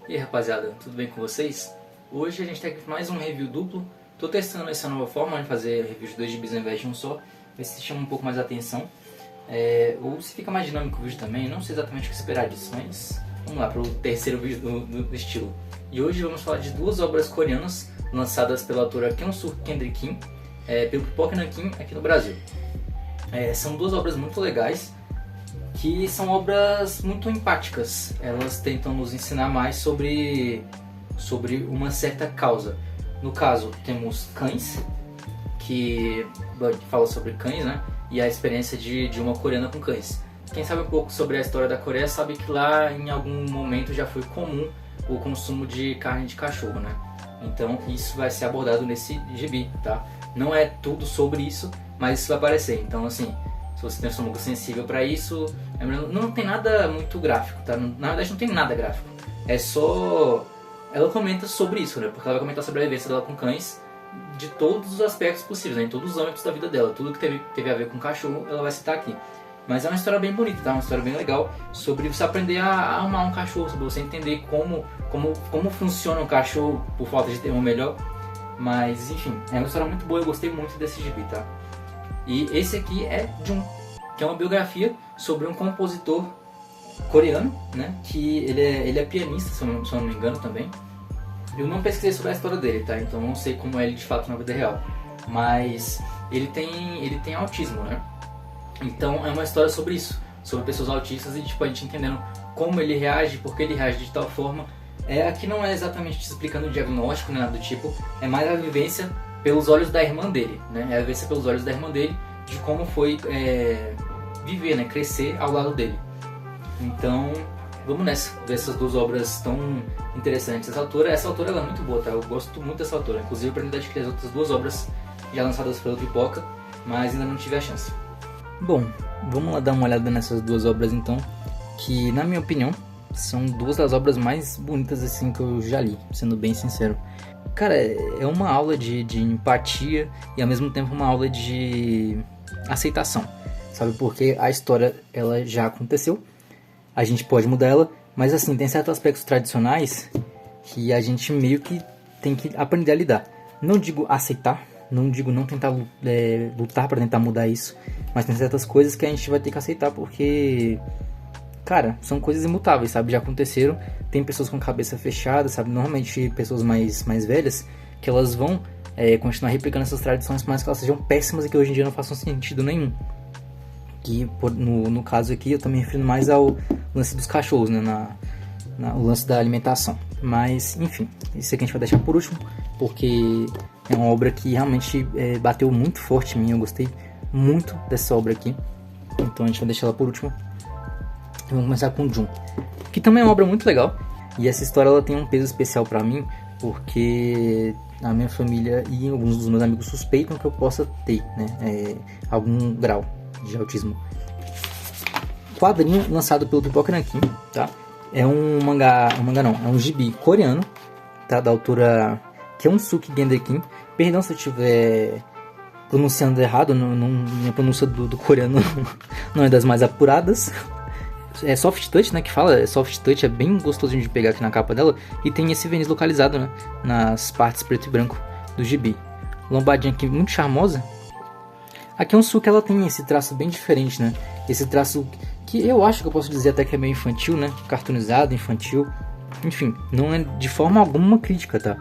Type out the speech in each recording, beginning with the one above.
E aí rapaziada, tudo bem com vocês? Hoje a gente tem aqui mais um review duplo. Tô testando essa nova forma de fazer review de 2 gibis ao invés de um só, ver se chama um pouco mais a atenção, ou se fica mais dinâmico o vídeo também. Não sei exatamente o que esperar disso, mas vamos lá para o terceiro vídeo do estilo. E hoje vamos falar de duas obras coreanas lançadas pela autora Kyung-Soo Kendrick-Kim, pelo Pipoca Nankin aqui no Brasil. São duas obras muito legais, que são obras muito empáticas. Elas tentam nos ensinar mais sobre uma certa causa. No caso, temos Cães, que fala sobre cães, né? E a experiência de uma coreana com cães. Quem sabe um pouco sobre a história da Coreia sabe que lá em algum momento já foi comum o consumo de carne de cachorro, né? Então isso vai ser abordado nesse gibi, tá? Não é tudo sobre isso, mas isso vai aparecer. Então assim, se você tem um estômago sensível para isso, não tem nada muito gráfico, tá? Na verdade não tem nada gráfico. É só... Ela comenta sobre isso, né? Porque ela vai comentar sobre a vivência dela com cães de todos os aspectos possíveis, né? Em todos os âmbitos da vida dela. Tudo que teve a ver com cachorro, ela vai citar aqui. Mas é uma história bem bonita, tá? Uma história bem legal sobre você aprender a amar um cachorro, sobre você entender como funciona um cachorro, por falta de termo melhor. Mas, enfim, é uma história muito boa, eu gostei muito desse gibi, tá? E esse aqui é Jun, que é uma biografia sobre um compositor coreano, né? Que ele é pianista, se eu não me engano também. Eu não pesquisei sobre a história dele, tá? Então não sei como é ele de fato na vida real. Mas ele tem autismo, né? Então é uma história sobre isso, sobre pessoas autistas e tipo, a gente entendendo como ele reage, por que ele reage de tal forma. Aqui não é exatamente te explicando o diagnóstico, nem nada do tipo, é mais a vivência pelos olhos da irmã dele, né? É a vivência pelos olhos da irmã dele, de como foi viver, né? Crescer ao lado dele. Então, vamos nessa, ver essas duas obras tão interessantes. Essa autora ela é muito boa, tá? Eu gosto muito dessa autora. Inclusive, eu pretendo adquirir as outras duas obras já lançadas pelo Pipoca, mas ainda não tive a chance. Bom, vamos lá dar uma olhada nessas duas obras então, que na minha opinião são duas das obras mais bonitas assim que eu já li, sendo bem sincero. Cara, é uma aula de empatia e ao mesmo tempo uma aula de aceitação, sabe? Porque a história ela já aconteceu, a gente pode mudar ela, mas assim, tem certos aspectos tradicionais que a gente meio que tem que aprender a lidar. Não digo aceitar, não digo não tentar lutar para tentar mudar isso, mas tem certas coisas que a gente vai ter que aceitar porque, cara, são coisas imutáveis, sabe? Já aconteceram, tem pessoas com cabeça fechada, sabe? Normalmente pessoas mais velhas, que elas vão continuar replicando essas tradições, mas que elas sejam péssimas e que hoje em dia não façam sentido nenhum. Que no caso aqui eu tô me referindo mais ao lance dos cachorros, né? O lance da alimentação. Mas, enfim, isso aqui a gente vai deixar por último, porque é uma obra que realmente bateu muito forte em mim, eu gostei muito dessa obra aqui. Então a gente vai deixar ela por último. Vamos começar com Jun, que também é uma obra muito legal. E essa história ela tem um peso especial pra mim, porque a minha família e alguns dos meus amigos suspeitam que eu possa ter, né, algum grau de autismo. Quadrinho lançado pelo Pipoca Nankin, tá? É um mangá não, é um gibi coreano, tá? Da autora Kyung-Soo Kendrick-Kim. Perdão se eu estiver pronunciando errado, minha pronúncia do coreano não é das mais apuradas. É Soft Touch, né, que fala, Soft Touch, é bem gostosinho de pegar aqui na capa dela, e tem esse verniz localizado, né, nas partes preto e branco do gibi. Lombadinha aqui muito charmosa. A Kyung-Soo ela tem esse traço bem diferente, né, esse traço que eu acho que eu posso dizer até que é meio infantil, né, cartoonizado, infantil, enfim, não é de forma alguma uma crítica, tá.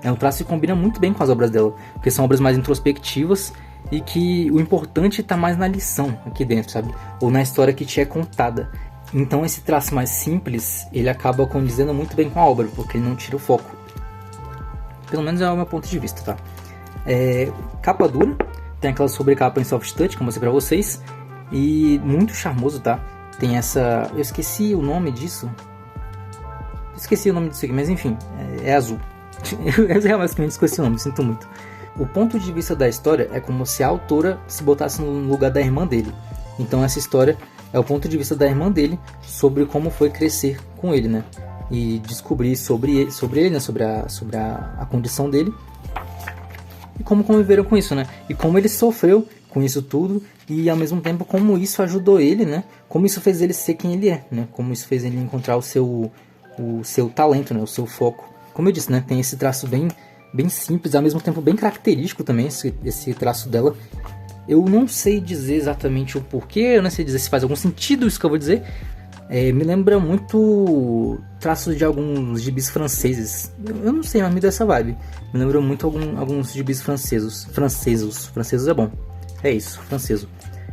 É um traço que combina muito bem com as obras dela, porque são obras mais introspectivas e que o importante está mais na lição aqui dentro, sabe, ou na história que te é contada. Então esse traço mais simples, ele acaba condizendo muito bem com a obra, porque ele não tira o foco. Pelo menos é o meu ponto de vista, tá? Capa dura, tem aquela sobrecapa em soft touch, como eu mostrei pra vocês, e muito charmoso, tá? Tem essa... eu esqueci o nome disso. Esqueci o nome disso aqui, mas enfim, é azul. Eu realmente esqueci o nome, sinto muito. O ponto de vista da história é como se a autora se botasse no lugar da irmã dele. Então essa história é o ponto de vista da irmã dele sobre como foi crescer com ele, né? E descobrir sobre ele, né? Sobre a condição dele. E como conviveram com isso, né? E como ele sofreu com isso tudo. E ao mesmo tempo como isso ajudou ele, né? Como isso fez ele ser quem ele é, né? Como isso fez ele encontrar o seu o seu talento, né, o seu foco. Como eu disse, né, tem esse traço bem simples, ao mesmo tempo bem característico também, esse traço dela. Eu não sei dizer exatamente o porquê, eu não sei dizer se faz algum sentido isso que eu vou dizer. Me lembra muito traços de alguns gibis franceses. Eu não sei, mas me dá essa vibe. Me lembra muito alguns gibis franceses. Franceses é bom. É isso, franceso.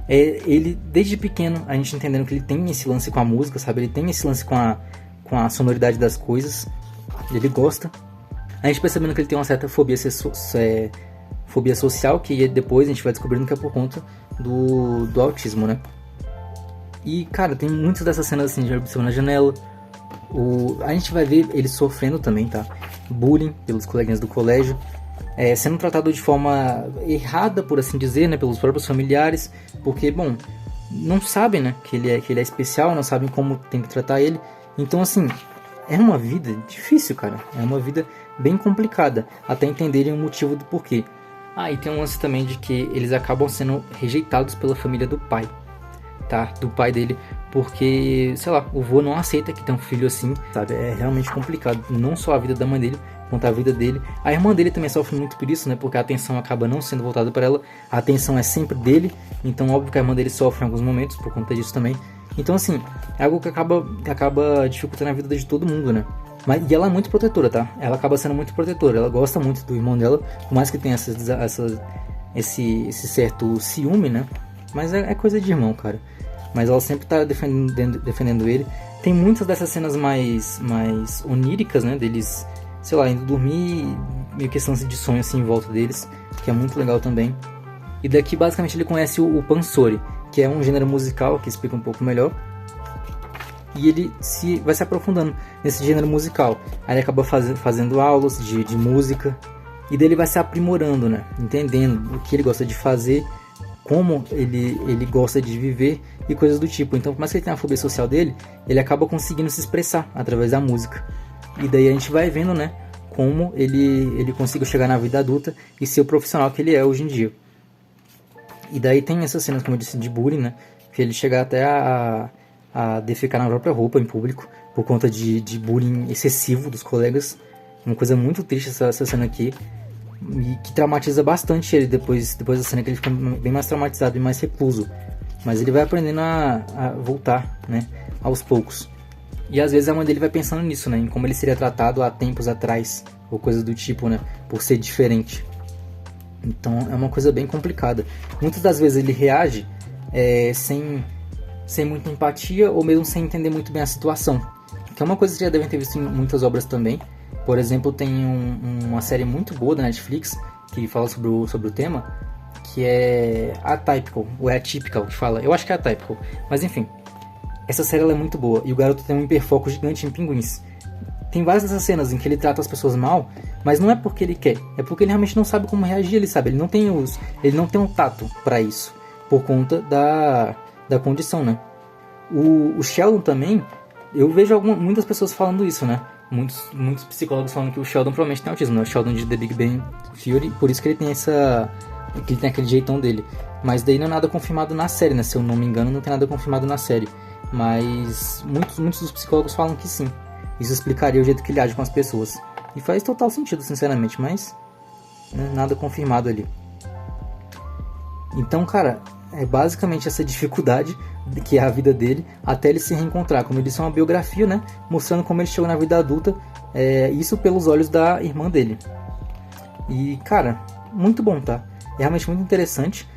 Ele, desde pequeno, a gente entendendo que ele tem esse lance com a música, sabe? Ele tem esse lance com a sonoridade das coisas. Ele gosta. A gente percebendo que ele tem uma certa fobia social, que depois a gente vai descobrindo que é por conta do autismo, né? E, cara, tem muitas dessas cenas assim, de observando na janela. A gente vai ver ele sofrendo também, tá? Bullying pelos coleguinhas do colégio. Sendo tratado de forma errada, por assim dizer, né? Pelos próprios familiares. Porque, bom, não sabem, né? Que ele é especial, não sabem como tem que tratar ele. Então, assim, é uma vida difícil, cara. É uma vida bem complicada. Até entenderem o motivo do porquê. E tem um lance também de que eles acabam sendo rejeitados pela família do pai. Tá, do pai dele, porque, sei lá, o vô não aceita que tem um filho assim, sabe? É realmente complicado, não só a vida da mãe dele, quanto a vida dele. A irmã dele também sofre muito por isso, né? Porque a atenção acaba não sendo voltada para ela, a atenção é sempre dele, então óbvio que a irmã dele sofre em alguns momentos por conta disso também. Então, assim, é algo que acaba dificultando a vida de todo mundo, né? E ela é muito protetora, tá? Ela acaba sendo muito protetora, ela gosta muito do irmão dela, por mais que tenha esse certo ciúme, né? Mas é coisa de irmão, cara. Mas ela sempre tá defendendo ele. Tem muitas dessas cenas mais oníricas, né? Deles, sei lá, indo dormir, meio que lance de sonho assim em volta deles, que é muito legal também. E daqui basicamente ele conhece o pansori, que é um gênero musical que explica um pouco melhor. E ele vai se aprofundando nesse gênero musical. Aí ele acaba fazendo aulas de música. E daí ele vai se aprimorando, né? Entendendo o que ele gosta de fazer, como ele gosta de viver e coisas do tipo. Então, por mais que ele tenha a fobia social dele, ele acaba conseguindo se expressar através da música. E daí a gente vai vendo, né, como ele conseguiu chegar na vida adulta e ser o profissional que ele é hoje em dia. E daí tem essas cenas, como eu disse, de bullying, né, que ele chega até a defecar na própria roupa em público por conta de bullying excessivo dos colegas. Uma coisa muito triste essa cena aqui. E que traumatiza bastante ele depois da cena, que ele fica bem mais traumatizado e mais recluso. Mas ele vai aprendendo a voltar, né, aos poucos. E às vezes a mãe dele vai pensando nisso, né, em como ele seria tratado há tempos atrás, ou coisas do tipo, né, por ser diferente. Então é uma coisa bem complicada. Muitas das vezes ele reage sem muita empatia, ou mesmo sem entender muito bem a situação. Que é uma coisa que já devem ter visto em muitas obras também. Por exemplo, tem uma série muito boa da Netflix que fala sobre o tema, que é Atypical, ou é Atypical que fala, eu acho que é Atypical, mas enfim, essa série ela é muito boa, e o garoto tem um hiperfoco gigante em pinguins. Tem várias dessas cenas em que ele trata as pessoas mal, mas não é porque ele quer, é porque ele realmente não sabe como reagir, ele não tem um tato para isso, por conta da condição, né? O Sheldon também, eu vejo muitas pessoas falando isso, né? Muitos psicólogos falando que o Sheldon provavelmente tem autismo, né? O Sheldon de The Big Bang Theory, por isso que ele tem que ele tem aquele jeitão dele. Mas daí não é nada confirmado na série, né? Se eu não me engano, não tem nada confirmado na série. Mas muitos dos psicólogos falam que sim. Isso explicaria o jeito que ele age com as pessoas. E faz total sentido, sinceramente, mas né, nada confirmado ali. Então, cara, é basicamente essa dificuldade que é a vida dele até ele se reencontrar. Como eu disse, é uma biografia, né? Mostrando como ele chegou na vida adulta, isso pelos olhos da irmã dele. E, cara, muito bom, tá? É realmente muito interessante.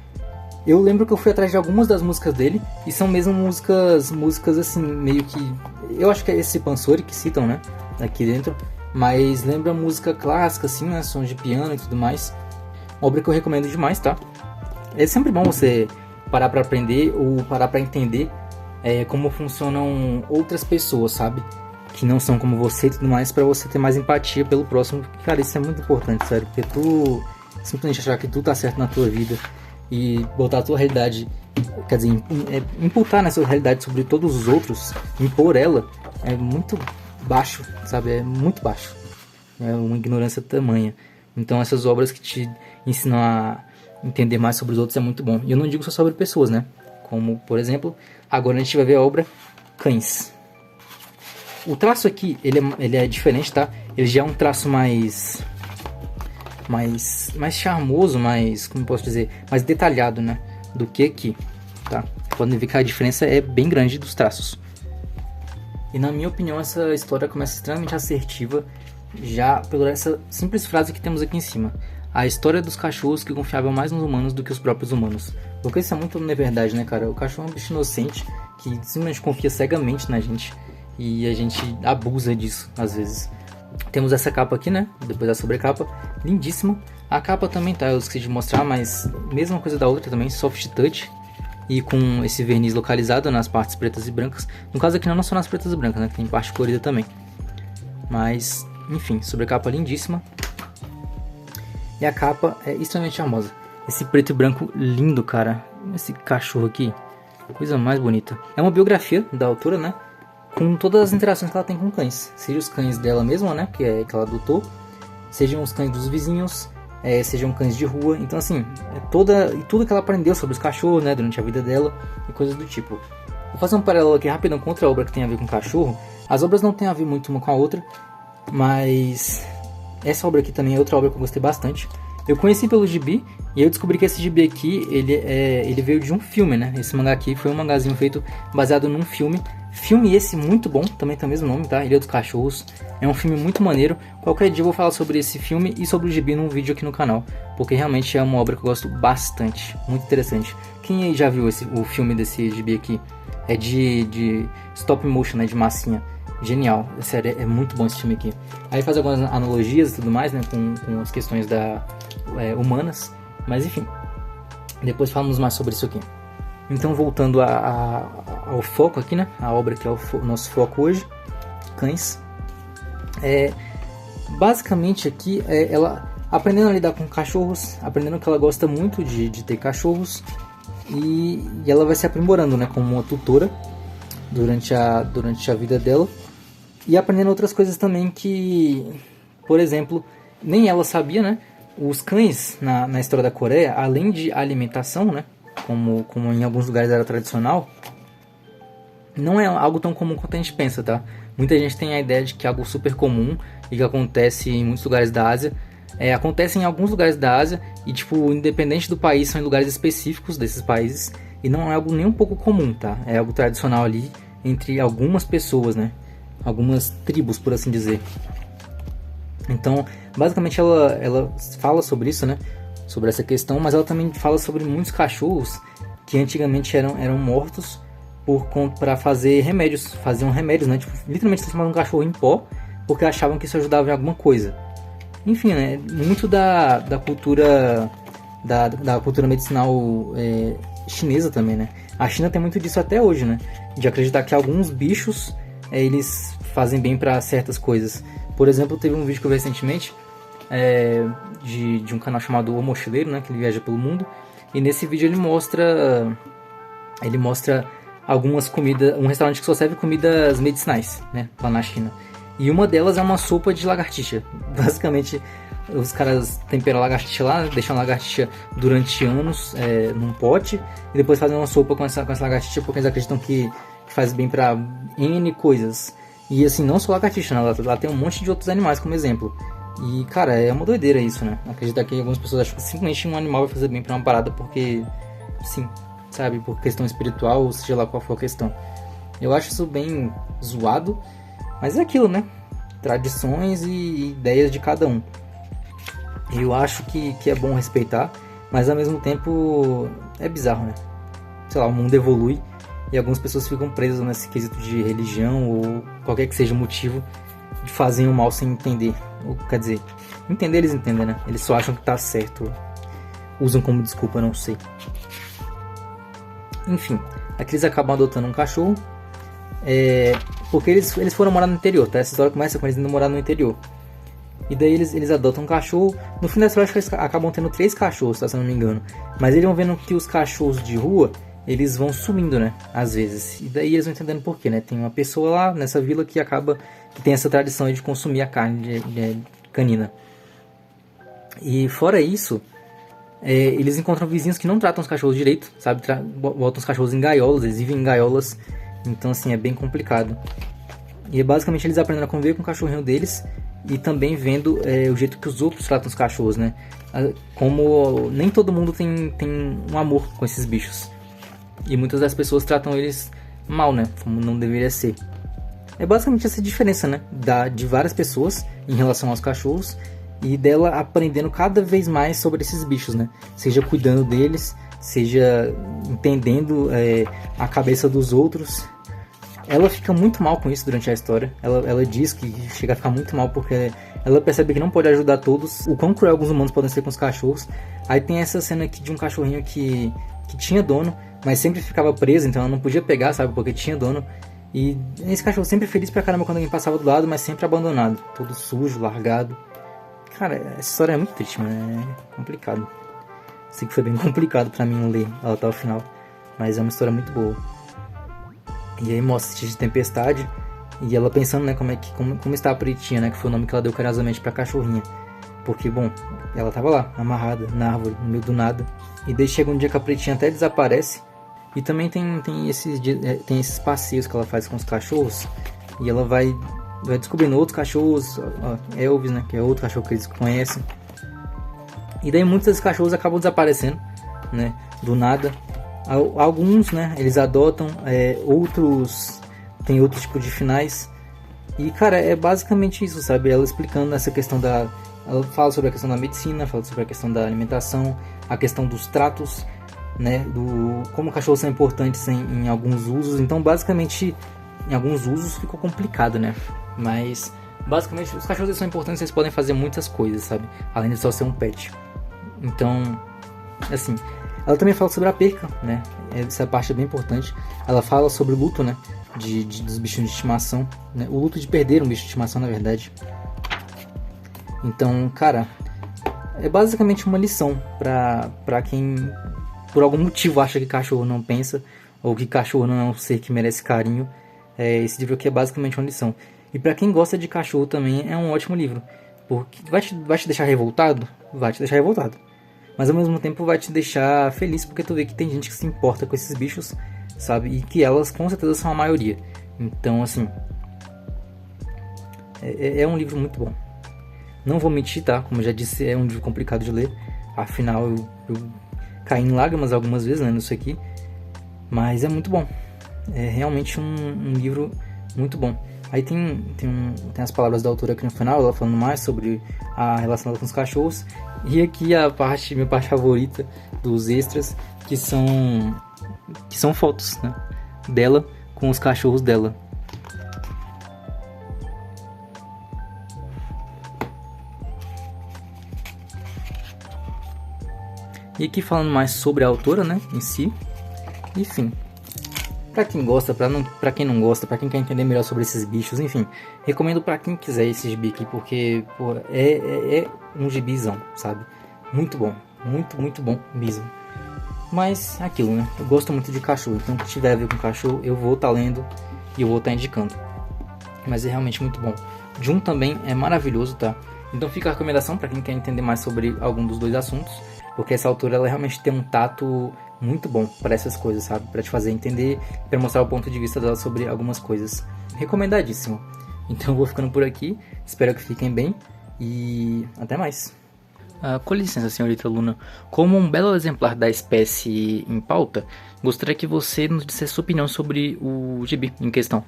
Eu lembro que eu fui atrás de algumas das músicas dele, e são mesmo músicas assim, meio que... Eu acho que é esse Pansori que citam, né? Aqui dentro. Mas lembra música clássica, assim, né? Sons de piano e tudo mais. Obra que eu recomendo demais, tá? É sempre bom você parar pra aprender ou parar pra entender como funcionam outras pessoas, sabe? Que não são como você e tudo mais, pra você ter mais empatia pelo próximo. Cara, isso é muito importante, sério. Porque tu simplesmente achar que tu tá certo na tua vida e botar a tua realidade, quer dizer, imputar na sua realidade sobre todos os outros, impor ela, é muito baixo, sabe? É muito baixo. É uma ignorância tamanha. Então essas obras que te ensinam a entender mais sobre os outros é muito bom. E eu não digo só sobre pessoas, né? Como, por exemplo, agora a gente vai ver a obra Cães. O traço aqui, ele é diferente, tá? Ele já é um traço mais charmoso, como posso dizer, mais detalhado, né? Do que aqui, tá? Podem ver que a diferença é bem grande dos traços. E na minha opinião, essa história começa extremamente assertiva, já por essa simples frase que temos aqui em cima. A história dos cachorros que confiavam mais nos humanos do que os próprios humanos. Porque isso é muito na verdade, né, cara? O cachorro é um bicho inocente que simplesmente confia cegamente na gente. E a gente abusa disso, às vezes. Temos essa capa aqui, né? Depois da sobrecapa. Lindíssima. A capa também tá, eu esqueci de mostrar, mas mesma coisa da outra também, soft touch. E com esse verniz localizado nas partes pretas e brancas. No caso aqui não só nas pretas e brancas, né? Tem parte colorida também. Mas, enfim, sobrecapa lindíssima. E a capa é extremamente charmosa. Esse preto e branco lindo, cara. Esse cachorro aqui, coisa mais bonita. É uma biografia da autora, né? Com todas as interações que ela tem com cães. Seja os cães dela mesma, né? Que ela adotou. Sejam os cães dos vizinhos. Sejam cães de rua. Então assim, tudo que ela aprendeu sobre os cachorros, né? Durante a vida dela. E coisas do tipo. Vou fazer um paralelo aqui rapidão com outra obra que tem a ver com cachorro. As obras não têm a ver muito uma com a outra. Mas essa obra aqui também é outra obra que eu gostei bastante. Eu conheci pelo gibi. E eu descobri que esse gibi aqui, ele veio de um filme, né? Esse mangá aqui foi um mangazinho feito baseado num filme. Filme esse muito bom, também tem o mesmo nome, tá? Ilha dos Cachorros. É um filme muito maneiro. Qualquer dia eu vou falar sobre esse filme e sobre o gibi num vídeo aqui no canal. Porque realmente é uma obra que eu gosto bastante. Muito interessante. Quem aí já viu o filme desse gibi aqui? É de stop motion, né? De massinha. Genial. Sério, é muito bom esse filme aqui. Aí faz algumas analogias e tudo mais, né? Com as questões humanas. Mas enfim, depois falamos mais sobre isso aqui. Então voltando ao foco aqui, né? A obra que é o nosso foco hoje, Cães. Basicamente aqui, ela aprendendo a lidar com cachorros, aprendendo que ela gosta muito de ter cachorros. E ela vai se aprimorando, né? Como uma tutora durante a vida dela. E aprendendo outras coisas também que, por exemplo, nem ela sabia, né? Os cães, na história da Coreia, além de alimentação, né, como em alguns lugares era tradicional, não é algo tão comum quanto a gente pensa, tá? Muita gente tem a ideia de que é algo super comum e que acontece em muitos lugares da Ásia. Acontece em alguns lugares da Ásia e, tipo, independente do país, são em lugares específicos desses países. E não é algo nem um pouco comum, tá? É algo tradicional ali entre algumas pessoas, né? Algumas tribos, por assim dizer. Então, basicamente ela fala sobre isso, né? Sobre essa questão, mas ela também fala sobre muitos cachorros que antigamente eram mortos para fazer remédios. Faziam remédios, né? Tipo, literalmente transformavam um cachorro em pó porque achavam que isso ajudava em alguma coisa. Enfim, né? Muito da cultura da cultura medicinal chinesa também, né? A China tem muito disso até hoje, né? De acreditar que alguns bichos eles fazem bem para certas coisas. Por exemplo, teve um vídeo que eu vi recentemente de um canal chamado O Mochileiro, né, que ele viaja pelo mundo. E nesse vídeo ele mostra algumas comidas, um restaurante que só serve comidas medicinais, né, lá na China. E uma delas é uma sopa de lagartixa. Basicamente, os caras temperam a lagartixa lá, deixam a lagartixa durante anos num pote e depois fazem uma sopa com essa lagartixa porque eles acreditam que faz bem para N coisas. E assim, não só lagartixa, né? Lá tem um monte de outros animais como exemplo. E cara, é uma doideira isso, né? Acreditar que algumas pessoas acham que simplesmente um animal vai fazer bem pra uma parada porque sim, sabe? Por questão espiritual, ou seja lá qual for a questão. Eu acho isso bem zoado, mas é aquilo, né? Tradições e ideias de cada um. Eu acho que é bom respeitar, mas ao mesmo tempo é bizarro, né? Sei lá, o mundo evolui e algumas pessoas ficam presas nesse quesito de religião ou qualquer que seja o motivo de fazerem o mal sem entender. Ou, quer dizer, entender eles entendem, né? Eles só acham que tá certo. Usam como desculpa, não sei. Enfim, aqui eles acabam adotando um cachorro. Porque eles foram morar no interior, tá? Essa história começa com eles indo morar no interior. E daí eles adotam um cachorro. No fim da história, acho que eles acabam tendo 3 cachorros, tá? Se eu não me engano. Mas eles vão vendo que os cachorros de rua, eles vão sumindo, né? Às vezes. E daí eles vão entendendo por quê, né? Tem uma pessoa lá nessa vila que tem essa tradição de consumir a carne canina. E fora isso, eles encontram vizinhos que não tratam os cachorros direito, sabe? Botam os cachorros em gaiolas, eles vivem em gaiolas. Então, assim, é bem complicado. E é basicamente eles aprendendo a conviver com o cachorrinho deles e também vendo o jeito que os outros tratam os cachorros, né? Como nem todo mundo tem um amor com esses bichos. E muitas das pessoas tratam eles mal, né? Como não deveria ser. É basicamente essa diferença, né? De várias pessoas em relação aos cachorros e dela aprendendo cada vez mais sobre esses bichos, né? Seja cuidando deles, seja entendendo a cabeça dos outros. Ela fica muito mal com isso durante a história. Ela diz que chega a ficar muito mal porque ela percebe que não pode ajudar todos. O quão cruel alguns humanos podem ser com os cachorros. Aí tem essa cena aqui de um cachorrinho que tinha dono, mas sempre ficava preso, então ela não podia pegar, sabe? Porque tinha dono. E esse cachorro sempre feliz pra caramba quando alguém passava do lado, mas sempre abandonado. Todo sujo, largado. Cara, essa história é muito triste, mano. É complicado. Sei que foi bem complicado pra mim ler ela até o final. Mas é uma história muito boa. E aí mostra esse de tempestade. E ela pensando, né, como está a Pretinha, né? Que foi o nome que ela deu carinhosamente pra cachorrinha. Porque, bom, ela tava lá, amarrada na árvore, no meio do nada. E daí chega um dia que a Pretinha até desaparece. E também tem esses passeios que ela faz com os cachorros. E ela vai descobrindo outros cachorros. Elvis, né, que é outro cachorro que eles conhecem. E daí muitos desses cachorros acabam desaparecendo, né, do nada. Alguns, né, eles adotam, outros tem outro tipo de finais. E, cara, é basicamente isso, sabe? Ela explicando essa questão ela fala sobre a questão da medicina, fala sobre a questão da alimentação, a questão dos tratos, né? Como cachorros são importantes em alguns usos. Então, basicamente, em alguns usos ficou complicado, né? Mas, basicamente, os cachorros são importantes, eles podem fazer muitas coisas, sabe? Além de só ser um pet. Então, assim, ela também fala sobre a perca, né? Essa parte é bem importante. Ela fala sobre o luto, né? Dos bichos de estimação, né? O luto de perder um bicho de estimação, na verdade. Então, cara, é basicamente uma lição pra quem por algum motivo acha que cachorro não pensa, ou que cachorro não é um ser que merece carinho. Esse livro aqui é basicamente uma lição. E pra quem gosta de cachorro também é um ótimo livro, porque vai te deixar revoltado? Vai te deixar revoltado. Mas ao mesmo tempo vai te deixar feliz, porque tu vê que tem gente que se importa com esses bichos, sabe? E que elas com certeza são a maioria. Então, assim, é um livro muito bom. Não vou mentir, tá? Como eu já disse, é um livro complicado de ler. Afinal, eu caí em lágrimas algumas vezes, né, nisso aqui. Mas é muito bom. É realmente um livro muito bom. Aí tem as palavras da autora aqui no final, ela falando mais sobre a relação dela com os cachorros. E aqui minha parte favorita dos extras, que são fotos, né, dela com os cachorros dela. E aqui falando mais sobre a autora, né, em si. Enfim, pra quem gosta, pra quem não gosta, pra quem quer entender melhor sobre esses bichos, enfim, recomendo pra quem quiser esse gibi aqui, porque, pô, é um gibizão, sabe? Muito bom, muito bom mesmo. Mas, aquilo, né, eu gosto muito de cachorro, então o que tiver a ver com cachorro, eu vou estar lendo e eu vou estar indicando. Mas é realmente muito bom. Jun também é maravilhoso, tá? Então fica a recomendação pra quem quer entender mais sobre algum dos dois assuntos, porque essa autora, ela realmente tem um tato muito bom para essas coisas, sabe? Para te fazer entender, para mostrar o ponto de vista dela sobre algumas coisas. Recomendadíssimo. Então eu vou ficando por aqui. Espero que fiquem bem e até mais. Com licença, senhorita Luna. Como um belo exemplar da espécie em pauta, gostaria que você nos dissesse sua opinião sobre o gibi em questão.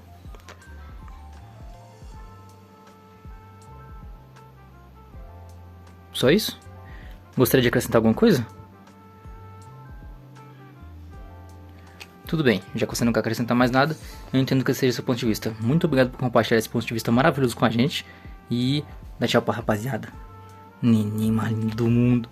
Só isso? Gostaria de acrescentar alguma coisa? Tudo bem, já que você não quer acrescentar mais nada, eu entendo que esse seja seu ponto de vista. Muito obrigado por compartilhar esse ponto de vista maravilhoso com a gente. E dá tchau pra rapaziada. Neném mais lindo do mundo.